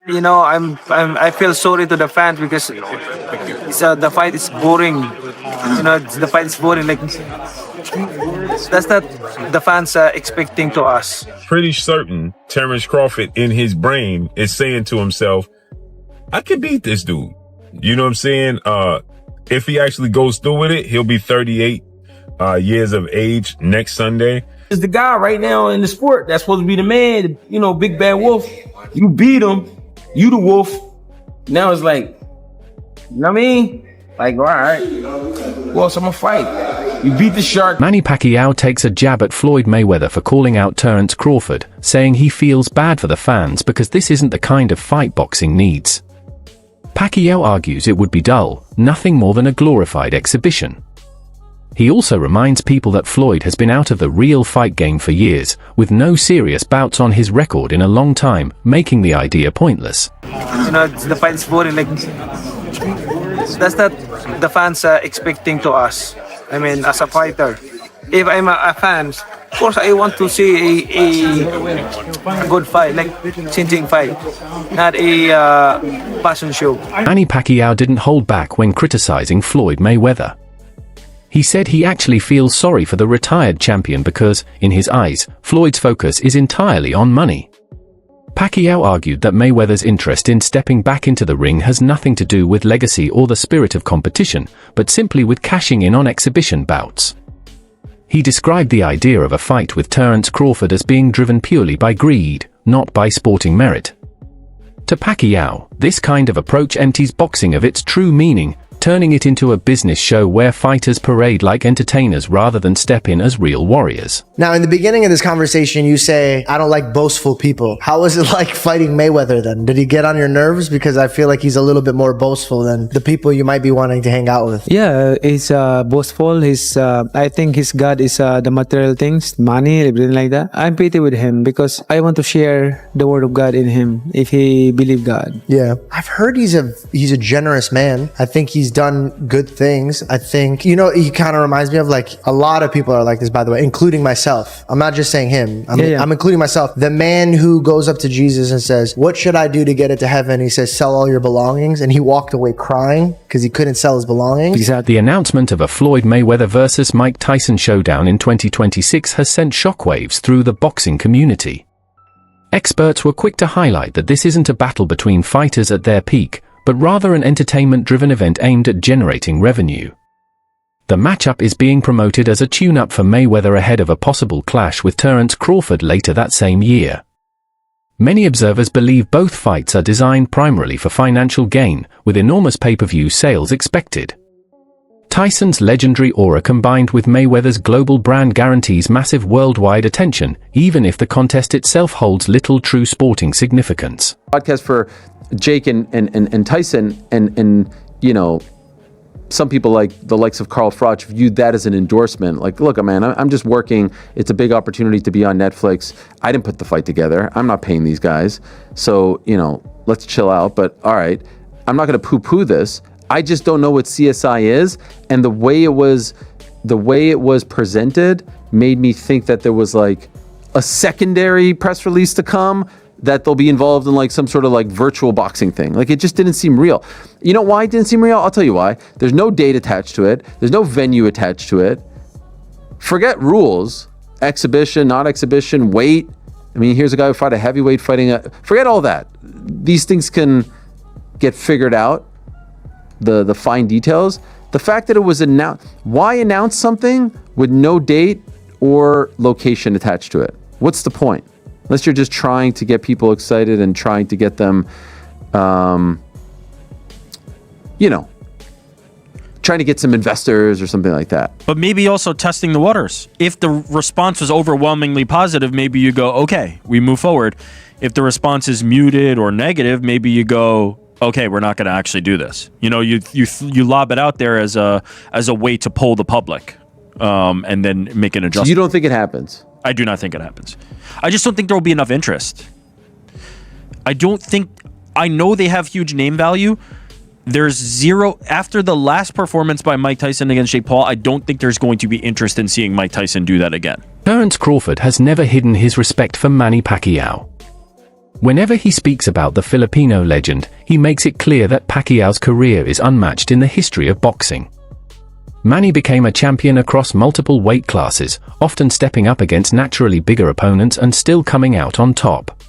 I feel sorry to the fans because the fight is boring. The fight is boring. Like that's not the fans are expecting to us. Pretty certain Terence Crawford in his brain is saying to himself, I can beat this dude. You know what I'm saying? If he actually goes through with it, he'll be 38 years of age next Sunday. Is the guy right now in the sport that's supposed to be the man, big bad wolf. You beat him, you the wolf. Now it's like, you know what I mean? Like, all right, well, so I'm gonna fight. You beat the shark. Manny Pacquiao takes a jab at Floyd Mayweather for calling out Terence Crawford, saying he feels bad for the fans because this isn't the kind of fight boxing needs. Pacquiao argues it would be dull, nothing more than a glorified exhibition. He also reminds people that Floyd has been out of the real fight game for years, with no serious bouts on his record in a long time, making the idea pointless. The fight is boring. Like that's not the fans are expecting to us. I mean, as a fighter, if I'm a fan, of course I want to see a good fight, like changing fight, not a passion show. Manny Pacquiao didn't hold back when criticizing Floyd Mayweather. He said he actually feels sorry for the retired champion because, in his eyes, Floyd's focus is entirely on money. Pacquiao argued that Mayweather's interest in stepping back into the ring has nothing to do with legacy or the spirit of competition, but simply with cashing in on exhibition bouts. He described the idea of a fight with Terence Crawford as being driven purely by greed, not by sporting merit. To Pacquiao, this kind of approach empties boxing of its true meaning, turning it into a business show where fighters parade like entertainers rather than step in as real warriors. Now, in the beginning of this conversation, you say, I don't like boastful people. How was it like fighting Mayweather then? Did he get on your nerves? Because I feel like he's a little bit more boastful than the people you might be wanting to hang out with. Yeah, he's boastful. I think his God is the material things, money, everything like that. I'm pity with him because I want to share the word of God in him if he believe God. Yeah. I've heard he's a generous man. I think he's done good things. I think, he kind of reminds me of like a lot of people are like this, by the way, including myself. I'm not just saying him. I'm including myself. The man who goes up to Jesus and says, what should I do to get into heaven? He says, sell all your belongings. And he walked away crying because he couldn't sell his belongings. Exactly. The announcement of a Floyd Mayweather versus Mike Tyson showdown in 2026 has sent shockwaves through the boxing community. Experts were quick to highlight that this isn't a battle between fighters at their peak, but rather an entertainment-driven event aimed at generating revenue. The matchup is being promoted as a tune-up for Mayweather ahead of a possible clash with Terence Crawford later that same year. Many observers believe both fights are designed primarily for financial gain, with enormous pay-per-view sales expected. Tyson's legendary aura combined with Mayweather's global brand guarantees massive worldwide attention, even if the contest itself holds little true sporting significance. Podcast for Jake and Tyson and some people like the likes of Carl Froch viewed that as an endorsement. Like, look, man, I'm just working. It's a big opportunity to be on Netflix. I didn't put the fight together. I'm not paying these guys. So, let's chill out. But all right, I'm not going to poo-poo this. I just don't know what CSI is. And the way it was presented made me think that there was like a secondary press release to come, that they'll be involved in like some sort of like virtual boxing thing. Like, it just didn't seem real. You know why it didn't seem real? I'll tell you why. There's no date attached to it. There's no venue attached to it. Forget rules, exhibition, not exhibition, weight. I mean, here's a guy who fought a heavyweight forget all that. These things can get figured out, the fine details. The fact that it was announced, why announce something with no date or location attached to it? What's the point? Unless you're just trying to get people excited and trying to get them, trying to get some investors or something like that. But maybe also testing the waters. If the response was overwhelmingly positive, maybe you go, okay, we move forward. If the response is muted or negative, maybe you go, okay, we're not going to actually do this. You lob it out there as a way to pull the public, and then make an adjustment. So you don't think it happens? I do not think it happens. I just don't think there will be enough interest. I know they have huge name value. There's zero, after the last performance by Mike Tyson against Jake Paul, I don't think there's going to be interest in seeing Mike Tyson do that again. Terence Crawford has never hidden his respect for Manny Pacquiao. Whenever he speaks about the Filipino legend, he makes it clear that Pacquiao's career is unmatched in the history of boxing. Manny became a champion across multiple weight classes, often stepping up against naturally bigger opponents and still coming out on top.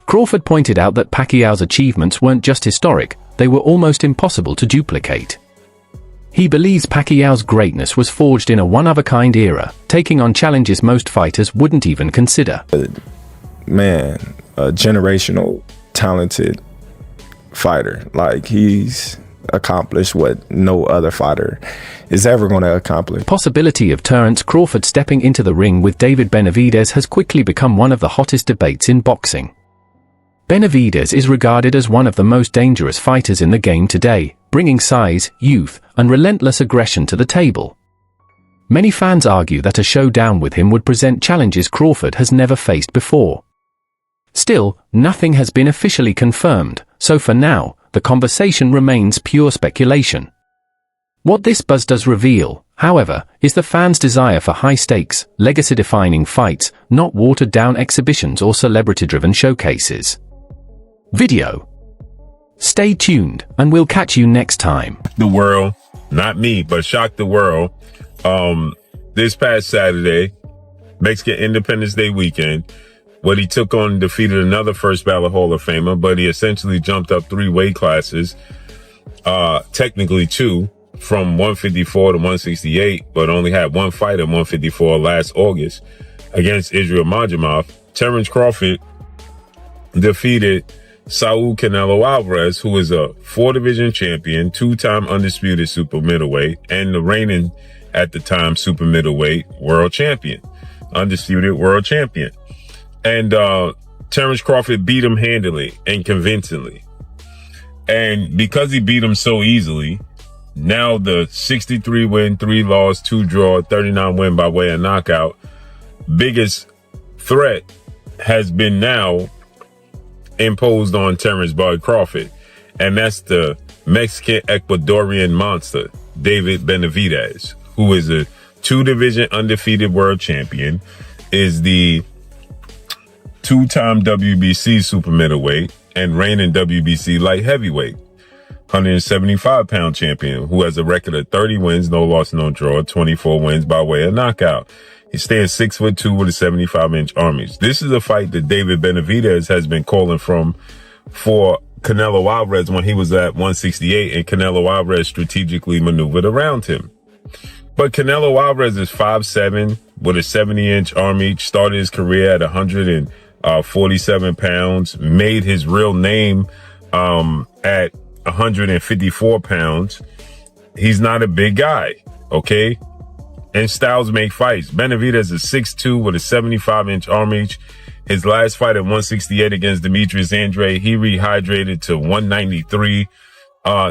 Crawford pointed out that Pacquiao's achievements weren't just historic, they were almost impossible to duplicate. He believes Pacquiao's greatness was forged in a one-of-a-kind era, taking on challenges most fighters wouldn't even consider. Man, a generational, talented fighter. Like, he's accomplished what no other fighter is ever going to accomplish. Possibility of Terence Crawford stepping into the ring with David Benavidez has quickly become one of the hottest debates in boxing. Benavidez is regarded as one of the most dangerous fighters in the game today, bringing size, youth, and relentless aggression to the table. Many fans argue that a showdown with him would present challenges Crawford has never faced before. Still, nothing has been officially confirmed, so for now, the conversation remains pure speculation. What this buzz does reveal, however, is the fans' desire for high-stakes, legacy-defining fights, not watered-down exhibitions or celebrity-driven showcases. Video. Stay tuned, and we'll catch you next time. The world, not me, but shocked the world. This past Saturday, Mexican Independence Day weekend, what he took on defeated another first ballot Hall of Famer, but he essentially jumped up 3 weight classes, technically 2, from 154 to 168, but only had 1 fight at 154 last August against Israel Majamov. Terence Crawford defeated Saul Canelo Alvarez, who is a 4-division champion, 2-time undisputed super middleweight, and the reigning, at the time, super middleweight world champion, undisputed world champion. And Terence Crawford beat him handily and convincingly. And because he beat him so easily, now the 63 win, 3 loss, 2 draw, 39 win by way of knockout, biggest threat has been now imposed on Terence Bud Crawford. And that's the Mexican Ecuadorian monster, David Benavidez, who is a 2-division undefeated world champion, is the 2-time WBC super middleweight and reigning WBC light heavyweight, 175-pound champion, who has a record of 30 wins, no loss, no draw, 24 wins by way of knockout. He stands 6'2" with a 75-inch arm reach. This is a fight that David Benavidez has been calling for Canelo Alvarez when he was at 168, and Canelo Alvarez strategically maneuvered around him. But Canelo Alvarez is 5'7" with a 70-inch arm reach, started his career at 147 pounds, made his real name at 154 pounds. He's not a big guy, okay? And styles make fights. Benavidez is 6'2" with a 75-inch arm reach. His last fight at 168 against Demetrius Andrade, he rehydrated to 193.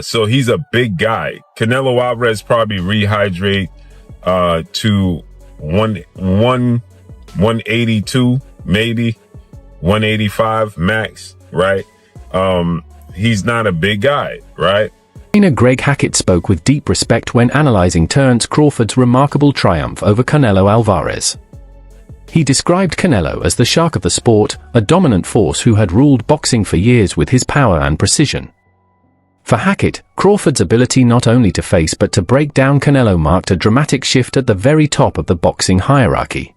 So he's a big guy. Canelo Alvarez probably rehydrate to 182, maybe 185 max, right? He's not a big guy, right? Trainer Greg Hackett spoke with deep respect when analyzing Terence Crawford's remarkable triumph over Canelo Alvarez. He described Canelo as the shark of the sport, a dominant force who had ruled boxing for years with his power and precision. For Hackett, Crawford's ability not only to face but to break down Canelo marked a dramatic shift at the very top of the boxing hierarchy.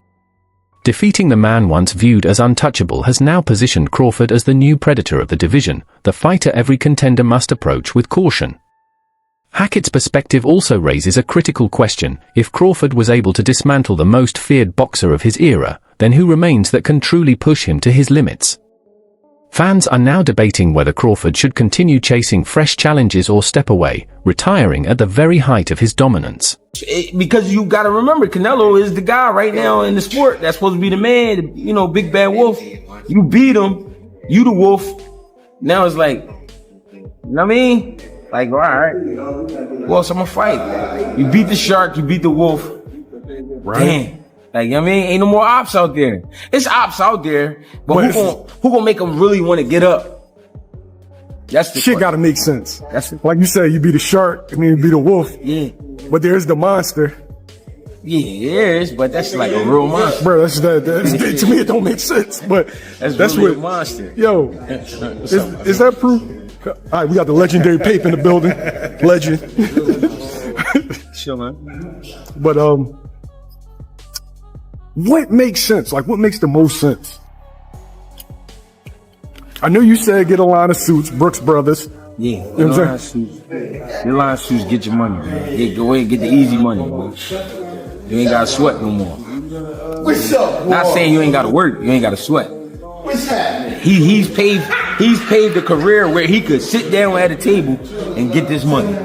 Defeating the man once viewed as untouchable has now positioned Crawford as the new predator of the division, the fighter every contender must approach with caution. Hackett's perspective also raises a critical question: if Crawford was able to dismantle the most feared boxer of his era, then who remains that can truly push him to his limits? Fans are now debating whether Crawford should continue chasing fresh challenges or step away, retiring at the very height of his dominance. Because you got to remember, Canelo is the guy right now in the sport that's supposed to be the man, you know, big bad wolf. You beat him, you the wolf. Now it's like, you know what I mean? Like, all right, who else I'm gonna fight? You beat the shark, you beat the wolf. Right. Damn. Like, you know what I mean? Ain't no more ops out there. It's ops out there, but who gonna make them really want to get up? That's the shit gotta make sense. That's like you said, you be the shark and then you be the wolf. Yeah. But there's the monster. Yeah, it is, but that's like a real monster. Bro, that's to me it don't make sense. But that's really what a monster. Yo, is that proof? All right, we got the legendary Pape in the building. Legend. Chill, man. But what makes sense? Like, what makes the most sense? I know you said get a line of suits, Brooks Brothers. Yeah, you know what I'm saying? Your line of suits get your money, man. Yeah, go ahead and get the easy money, man. You ain't gotta sweat no more. What's up? Not saying you ain't gotta work, you ain't gotta sweat. What's happening? He's paved a career where he could sit down at a table and get this money.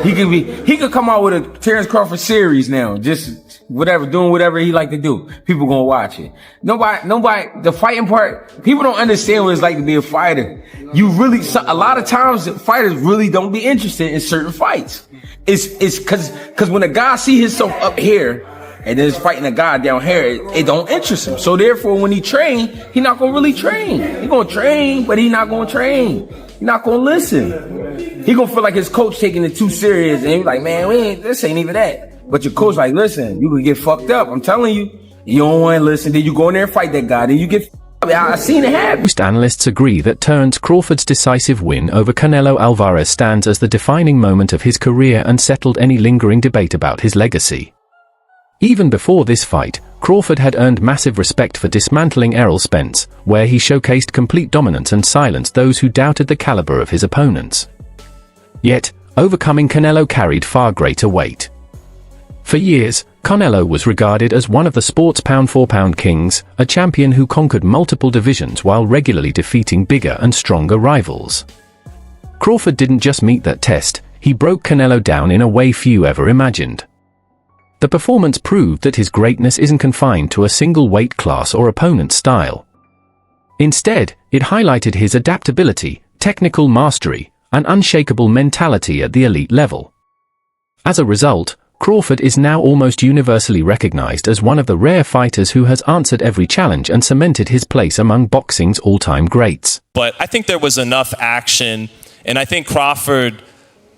He could come out with a Terence Crawford series now, just doing whatever he like to do. People gonna watch it. Nobody, the fighting part, people don't understand what it's like to be a fighter. A lot of times fighters really don't be interested in certain fights. It's cause when a guy see himself up here and then is fighting a guy down here, it don't interest him. So therefore, when he train, he not gonna really train. He gonna train, but he not gonna train. He not gonna listen. He gonna feel like his coach taking it too serious, and he's like, man, this ain't even that. But your coach like, listen, you could get fucked up. I'm telling you. You don't want to listen. Then you go in there and fight that guy. Then you get. I've seen it happen. Most analysts agree that Terence Crawford's decisive win over Canelo Alvarez stands as the defining moment of his career and settled any lingering debate about his legacy. Even before this fight, Crawford had earned massive respect for dismantling Errol Spence, where he showcased complete dominance and silenced those who doubted the caliber of his opponents. Yet, overcoming Canelo carried far greater weight. For years, Canelo was regarded as one of the sport's pound-for-pound kings, a champion who conquered multiple divisions while regularly defeating bigger and stronger rivals. Crawford didn't just meet that test, he broke Canelo down in a way few ever imagined. The performance proved that his greatness isn't confined to a single weight class or opponent's style. Instead, it highlighted his adaptability, technical mastery, and unshakable mentality at the elite level. As a result, Crawford is now almost universally recognized as one of the rare fighters who has answered every challenge and cemented his place among boxing's all-time greats. But I think there was enough action, and I think Crawford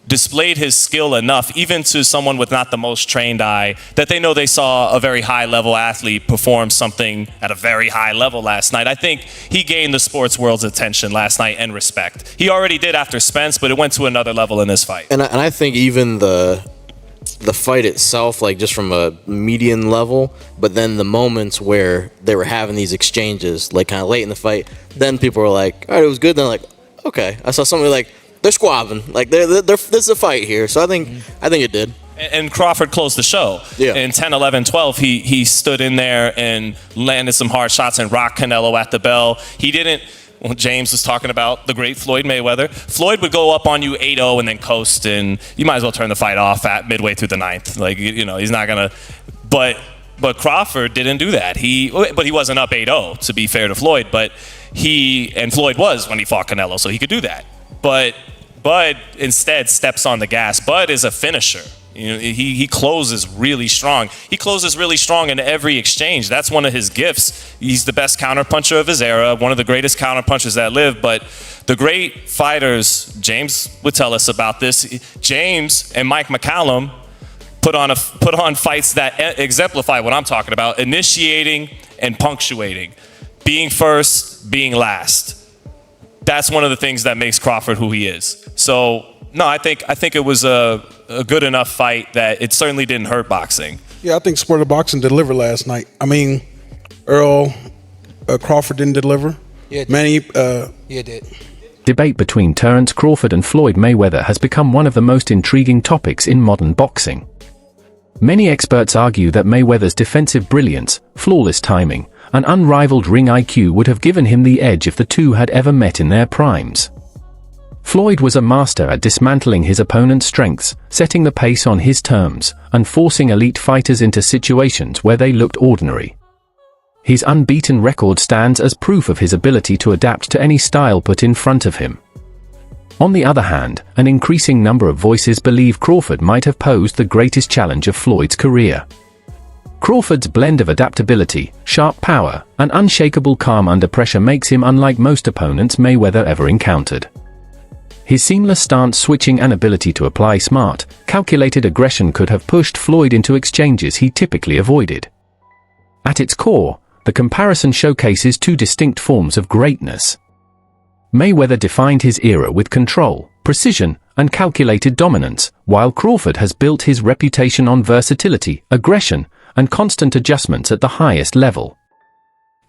displayed his skill enough, even to someone with not the most trained eye, that they know they saw a very high-level athlete perform something at a very high level last night. I think he gained the sports world's attention last night and respect. He already did after Spence, but it went to another level in this fight. And I think even the fight itself, like just from a median level, but then the moments where they were having these exchanges, like kind of late in the fight, then people were like, all right, it was good. Then like, okay, I saw somebody like, they're squabbing, like this is a fight here. So I think it did. And Crawford closed the show. Yeah. In 10, 11, 12, he stood in there and landed some hard shots and rocked Canelo at the bell. He didn't. Well, James was talking about the great Floyd Mayweather. Floyd would go up on you 8-0 and then coast, and you might as well turn the fight off at midway through the ninth. Like, you know, he's not gonna. But Crawford didn't do that. But he wasn't up 8-0, to be fair to Floyd. But Floyd was when he fought Canelo, so he could do that. But Bud instead steps on the gas. Bud is a finisher. You know, he closes really strong. He closes really strong in every exchange. That's one of his gifts. He's the best counterpuncher of his era, one of the greatest counterpunchers that lived. But the great fighters, James would tell us about this. James and Mike McCallum put on fights that exemplify what I'm talking about: initiating and punctuating, being first, being last. That's one of the things that makes Crawford who he is. So, no, I think it was a good enough fight that it certainly didn't hurt boxing. Yeah, I think Sport of Boxing delivered last night. I mean, Crawford didn't deliver. Yeah, Manny, did. Debate between Terence Crawford and Floyd Mayweather has become one of the most intriguing topics in modern boxing. Many experts argue that Mayweather's defensive brilliance, flawless timing, and unrivaled ring IQ would have given him the edge if the two had ever met in their primes. Floyd was a master at dismantling his opponent's strengths, setting the pace on his terms, and forcing elite fighters into situations where they looked ordinary. His unbeaten record stands as proof of his ability to adapt to any style put in front of him. On the other hand, an increasing number of voices believe Crawford might have posed the greatest challenge of Floyd's career. Crawford's blend of adaptability, sharp power, and unshakable calm under pressure makes him unlike most opponents Mayweather ever encountered. His seamless stance switching and ability to apply smart, calculated aggression could have pushed Floyd into exchanges he typically avoided. At its core, the comparison showcases two distinct forms of greatness. Mayweather defined his era with control, precision, and calculated dominance, while Crawford has built his reputation on versatility, aggression, and constant adjustments at the highest level.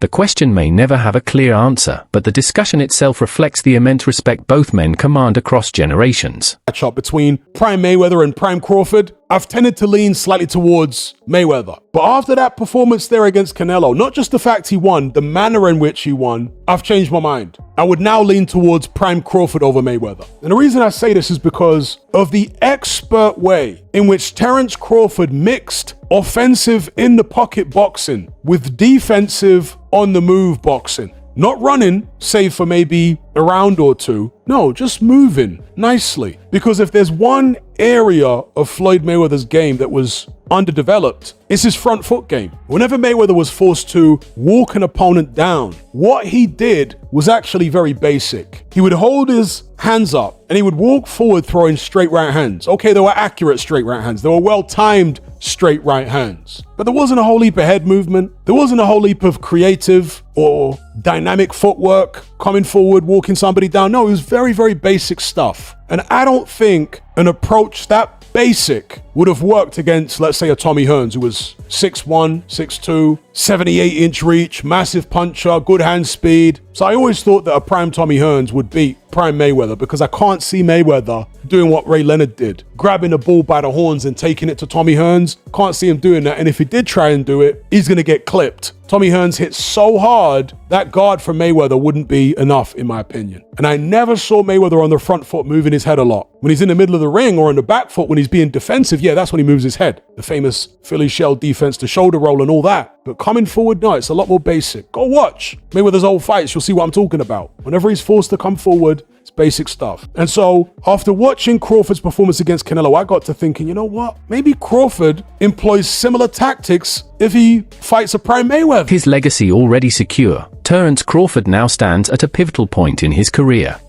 The question may never have a clear answer, but the discussion itself reflects the immense respect both men command across generations. Matchup between Prime Mayweather and Prime Crawford, I've tended to lean slightly towards Mayweather. But after that performance there against Canelo, not just the fact he won, the manner in which he won, I've changed my mind. I would now lean towards Prime Crawford over Mayweather. And the reason I say this is because of the expert way in which Terence Crawford mixed offensive in the pocket boxing with defensive on the move boxing. Not running, save for maybe a round or two. No, just moving nicely. Because if there's one area of Floyd Mayweather's game that was underdeveloped, it's his front foot game. Whenever Mayweather was forced to walk an opponent down, what he did was actually very basic. He would hold his hands up and he would walk forward throwing straight right hands. Okay, they were accurate straight right hands. They were well-timed straight right hands. But there wasn't a whole heap of head movement. There wasn't a whole heap of creative or dynamic footwork, coming forward, walking somebody down. No, it was very, very basic stuff. And I don't think an approach that basic would have worked against, let's say, a Tommy Hearns, who was 6'1", 6'2", 78-inch reach, massive puncher, good hand speed. So I always thought that a prime Tommy Hearns would beat prime Mayweather, because I can't see Mayweather doing what Ray Leonard did, grabbing the bull by the horns and taking it to Tommy Hearns. Can't see him doing that. And if he did try and do it, he's going to get clipped. Tommy Hearns hit so hard, that guard from Mayweather wouldn't be enough, in my opinion. And I never saw Mayweather on the front foot moving his head a lot. When he's in the middle of the ring or on the back foot, when he's being defensive, yeah, that's when he moves his head. The famous Philly shell defense, the shoulder roll and all that. But coming forward, no, it's a lot more basic. Go watch Mayweather's old fights, you'll see what I'm talking about. Whenever he's forced to come forward, it's basic stuff. And so after watching Crawford's performance against Canelo, I got to thinking, you know what? Maybe Crawford employs similar tactics if he fights a prime Mayweather. His legacy already secure, Terence Crawford now stands at a pivotal point in his career.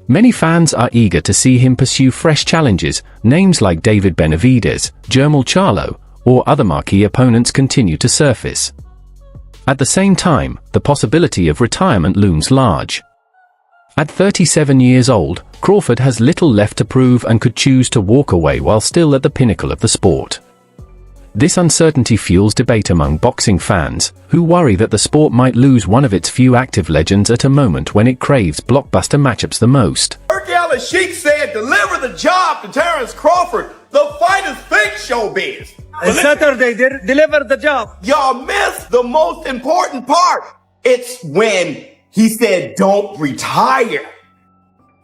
Many fans are eager to see him pursue fresh challenges. Names like David Benavidez, Jermall Charlo, or other marquee opponents continue to surface. At the same time, the possibility of retirement looms large. At 37 years old, Crawford has little left to prove and could choose to walk away while still at the pinnacle of the sport. This uncertainty fuels debate among boxing fans, who worry that the sport might lose one of its few active legends at a moment when it craves blockbuster matchups the most. Pacquiao and Sheik said, deliver the job to Terence Crawford. The fight is fake showbiz. And Saturday, deliver the job. Y'all missed the most important part. It's when he said, don't retire.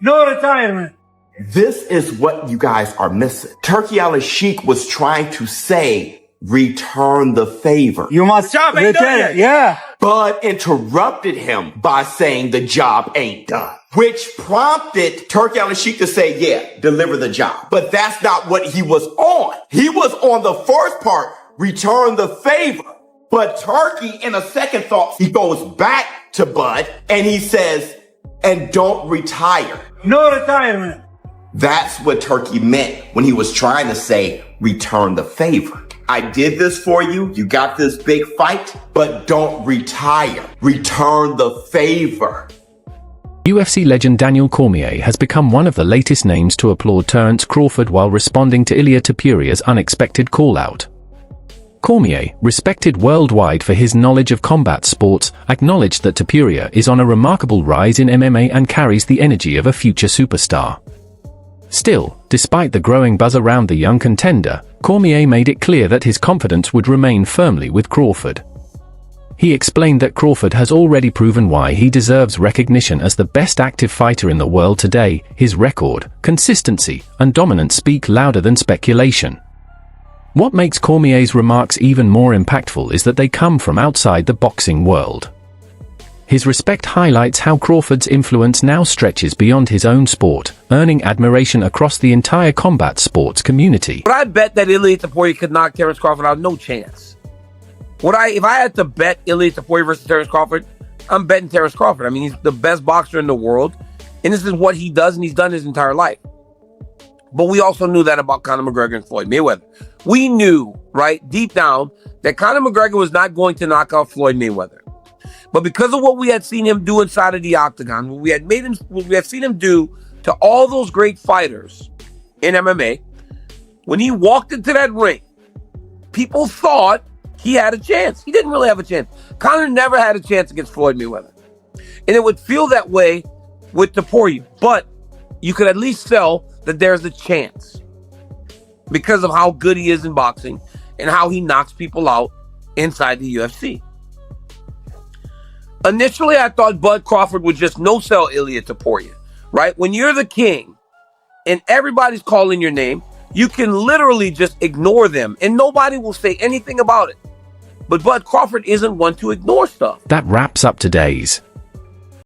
No retirement. This is what you guys are missing. Turkey Al Sheik was trying to say, return the favor. You must return it, yeah. Bud interrupted him by saying the job ain't done, which prompted Turkey Al Sheik to say, yeah, deliver the job. But that's not what he was on. He was on the first part, return the favor. But Turkey, in a second thought, he goes back to Bud and he says, and don't retire. No retirement. That's what Turkey meant when he was trying to say, return the favor. I did this for you. You got this big fight, but don't retire. Return the favor. UFC legend Daniel Cormier has become one of the latest names to applaud Terence Crawford while responding to Ilia Topuria's unexpected call-out. Cormier, respected worldwide for his knowledge of combat sports, acknowledged that Topuria is on a remarkable rise in MMA and carries the energy of a future superstar. Still, despite the growing buzz around the young contender, Cormier made it clear that his confidence would remain firmly with Crawford. He explained that Crawford has already proven why he deserves recognition as the best active fighter in the world today. His record, consistency, and dominance speak louder than speculation. What makes Cormier's remarks even more impactful is that they come from outside the boxing world. His respect highlights how Crawford's influence now stretches beyond his own sport, earning admiration across the entire combat sports community. But I bet that Ilia Topuria could knock Terence Crawford out, no chance. If I had to bet Ilia Topuria versus Terence Crawford, I'm betting Terence Crawford. I mean, he's the best boxer in the world. And this is what he does, and he's done his entire life. But we also knew that about Conor McGregor and Floyd Mayweather. We knew, right, deep down, that Conor McGregor was not going to knock out Floyd Mayweather. But because of what we had seen him do inside of the octagon, what we had seen him do to all those great fighters in MMA, when he walked into that ring, people thought he had a chance. He didn't really have a chance. Conor never had a chance against Floyd Mayweather. And it would feel that way with Topuria. But you could at least tell that there's a chance because of how good he is in boxing and how he knocks people out inside the UFC. Initially, I thought Bud Crawford would just no-sell Ilia Topuria, right? When you're the king and everybody's calling your name, you can literally just ignore them and nobody will say anything about it. But Bud Crawford isn't one to ignore stuff. That wraps up today's